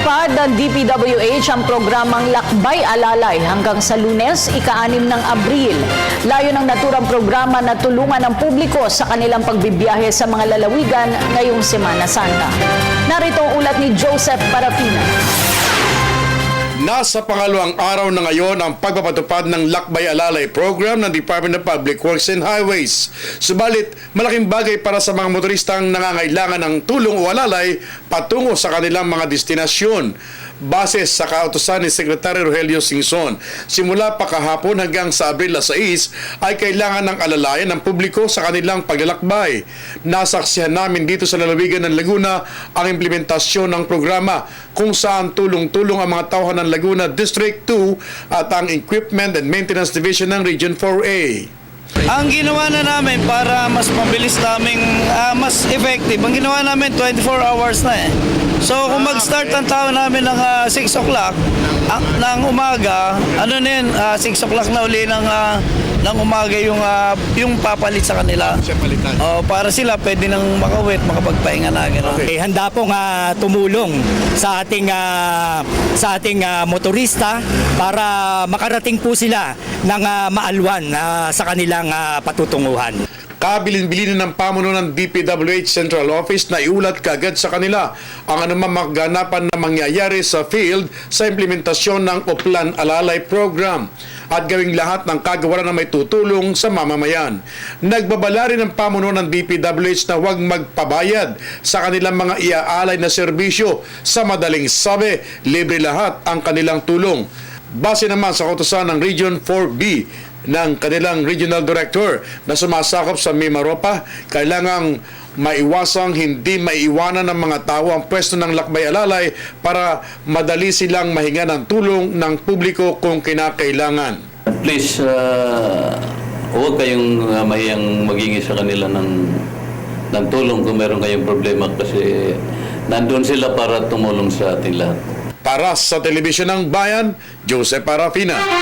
Ipinatupad ng DPWH ang programang Lakbay Alalay hanggang sa Lunes, ika-6 ng Abril. Layo ng naturang programa na tulungan ang publiko sa kanilang pagbibiyahe sa mga lalawigan ngayong Semana Santa. Narito ang ulat ni Joseph Parafina. Nasa pangalawang araw na ngayon ang pagpapatupad ng Lakbay Alalay program ng Department of Public Works and Highways. Subalit, malaking bagay para sa mga motoristang nangangailangan ng tulong o alalay patungo sa kanilang mga destinasyon. Base sa kautusan ni Secretary Rogelio Singson, simula pa kahapon hanggang sa Abril 6 ay kailangan ng alalayan ng publiko sa kanilang paglalakbay. Nasaksihan namin dito sa lalawigan ng Laguna ang implementasyon ng programa kung saan tulong-tulong ang mga tauhan ng Laguna District 2 at ang Equipment and Maintenance Division ng Region 4A. Ang ginawa na namin para mas mabilis naming, mas effective, ang ginawa namin 24 hours na eh. So kung mag-start ang tao namin ng 6 o'clock ng umaga, 6 o'clock na uli ng umaga yung papalit sa kanila. Para sila pwede nang makawit, makapagpahinga na. Okay. Handa pong tumulong sa ating motorista para makarating po sila ng maalwan sa kanilang patutunguhan. Kabilin-bilin ng pamunuan ng DPWH Central Office na iulat kaagad sa kanila ang anumang maganapan na mangyayari sa field sa implementasyon ng Uplan Alalay Program at gawing lahat ng kagawaran na may tutulong sa mamamayan. Nagbabala rin ang pamunuan ng DPWH na huwag magpabayad sa kanilang mga iaalay na serbisyo. Sa madaling sabi, libre lahat ang kanilang tulong. Base naman sa kautusan ng Region 4B ng kanilang Regional Director na sumasakop sa Mimaropa, kailangang maiwasang hindi maiiwanan ng mga tao ang pwesto ng Lakbay Alalay para madali silang mahinga ng tulong ng publiko kung kinakailangan. Please, huwag kayong mahiyang maghingi sa kanila ng tulong kung meron kayong problema kasi nandun sila para tumulong sa ating lahat. Para sa Telebisyon ng Bayan, Joseph Parafina.